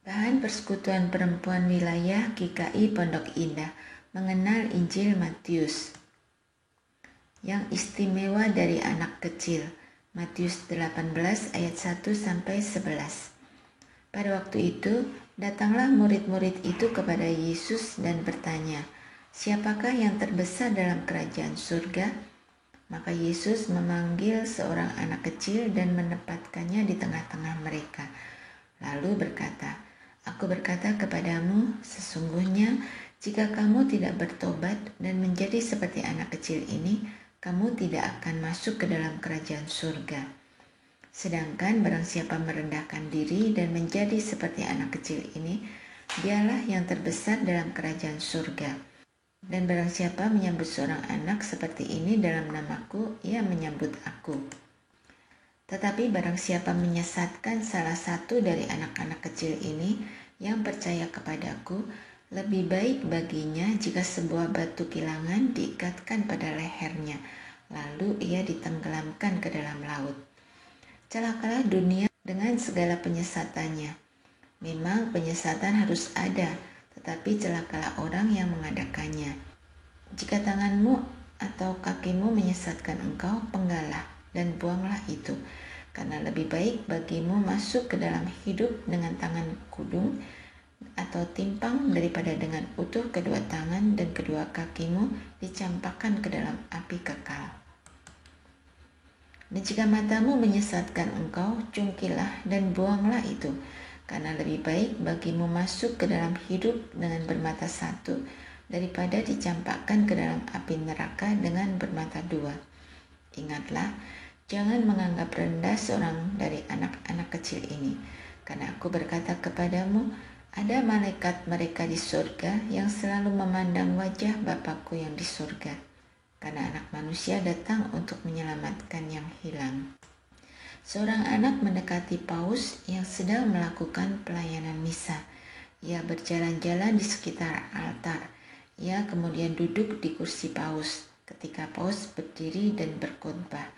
Bahan Persekutuan Perempuan Wilayah GKI Pondok Indah mengenal Injil Matius. Yang istimewa dari anak kecil. Matius 18 ayat 1 sampai 11. Pada waktu itu, datanglah murid-murid itu kepada Yesus dan bertanya, "Siapakah yang terbesar dalam kerajaan surga?" Maka Yesus memanggil seorang anak kecil dan menempatkannya di tengah-tengah mereka. Lalu berkata, "Aku berkata kepadamu, sesungguhnya jika kamu tidak bertobat dan menjadi seperti anak kecil ini, kamu tidak akan masuk ke dalam kerajaan surga. Sedangkan barang siapa merendahkan diri dan menjadi seperti anak kecil ini, dialah yang terbesar dalam kerajaan surga. Dan barang siapa menyambut seorang anak seperti ini dalam namaku, ia menyambut aku. Tetapi barang siapa menyesatkan salah satu dari anak-anak kecil ini yang percaya kepadaku, lebih baik baginya jika sebuah batu kilangan diikatkan pada lehernya, lalu ia ditenggelamkan ke dalam laut. Celakalah dunia dengan segala penyesatannya. Memang penyesatan harus ada, tetapi celakalah orang yang mengadakannya. Jika tanganmu atau kakimu menyesatkan engkau, penggalah dan buanglah itu, karena lebih baik bagimu masuk ke dalam hidup dengan tangan kudung atau timpang daripada dengan utuh kedua tangan dan kedua kakimu dicampakkan ke dalam api kekal. Dan jika matamu menyesatkan engkau, cungkilah dan buanglah itu, karena lebih baik bagimu masuk ke dalam hidup dengan bermata satu daripada dicampakkan ke dalam api neraka dengan bermata dua. Ingatlah, jangan menganggap rendah seorang dari anak-anak kecil ini, karena aku berkata kepadamu, ada malaikat mereka di surga yang selalu memandang wajah Bapakku yang di surga, karena anak manusia datang untuk menyelamatkan yang hilang. Seorang anak mendekati paus yang sedang melakukan pelayanan misa. Ia berjalan-jalan di sekitar altar. Ia kemudian duduk di kursi paus ketika paus berdiri dan berkhotbah.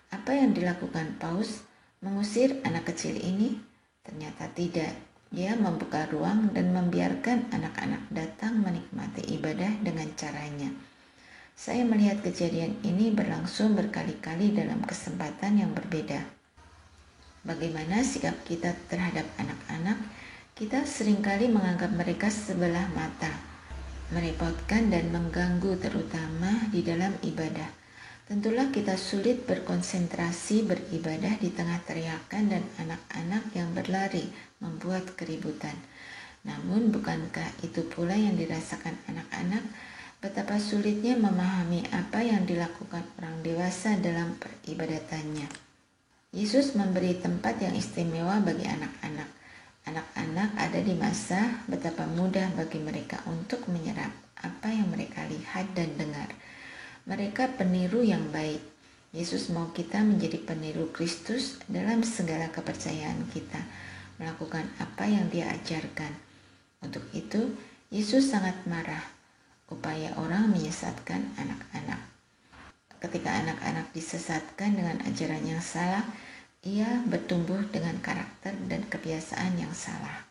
Apa yang dilakukan paus? Mengusir anak kecil ini? Ternyata tidak. Dia membuka ruang dan membiarkan anak-anak datang menikmati ibadah dengan caranya. Saya melihat kejadian ini berlangsung berkali-kali dalam kesempatan yang berbeda. Bagaimana sikap kita terhadap anak-anak? Kita seringkali menganggap mereka sebelah mata, merepotkan dan mengganggu terutama di dalam ibadah. Tentulah kita sulit berkonsentrasi beribadah di tengah teriakan dan anak-anak yang berlari membuat keributan. Namun bukankah itu pula yang dirasakan anak-anak? Betapa sulitnya memahami apa yang dilakukan orang dewasa dalam peribadatannya. Yesus memberi tempat yang istimewa bagi anak-anak. Anak-anak ada di masa betapa mudah bagi mereka untuk menyerap apa yang mereka lihat dan dengar. Mereka peniru yang baik. Yesus mau kita menjadi peniru Kristus dalam segala kepercayaan kita, melakukan apa yang Dia ajarkan. Untuk itu, Yesus sangat marah upaya orang menyesatkan anak-anak. Ketika anak-anak disesatkan dengan ajaran yang salah, ia bertumbuh dengan karakter dan kebiasaan yang salah.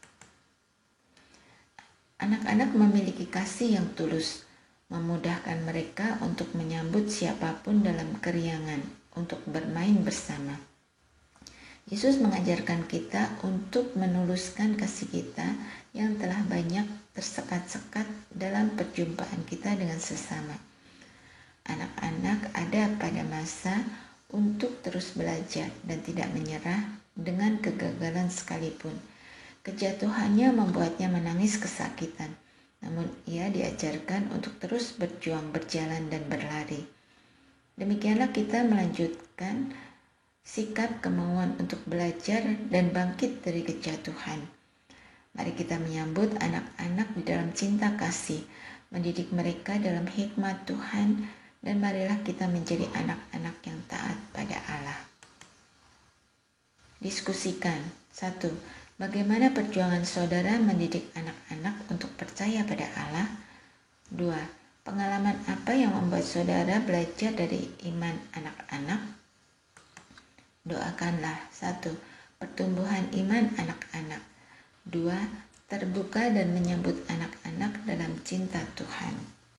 Anak-anak memiliki kasih yang tulus, memudahkan mereka untuk menyambut siapapun dalam keriangan, untuk bermain bersama. Yesus mengajarkan kita untuk menuluskan kasih kita yang telah banyak tersekat-sekat dalam perjumpaan kita dengan sesama. Anak-anak ada pada masa untuk terus belajar dan tidak menyerah dengan kegagalan sekalipun. Kejatuhannya membuatnya menangis kesakitan, namun ia diajarkan untuk terus berjuang, berjalan, dan berlari. Demikianlah kita melanjutkan sikap kemauan untuk belajar dan bangkit dari kejatuhan. Mari kita menyambut anak-anak di dalam cinta kasih, mendidik mereka dalam hikmat Tuhan, dan marilah kita menjadi anak-anak yang taat pada Allah. Diskusikan. 1. Bagaimana perjuangan saudara mendidik anak-anak untuk percaya pada Allah? 2. Pengalaman apa yang membuat saudara belajar dari iman anak-anak? Doakanlah. 1. Pertumbuhan iman anak-anak. 2. Terbuka dan menyambut anak-anak dalam cinta Tuhan.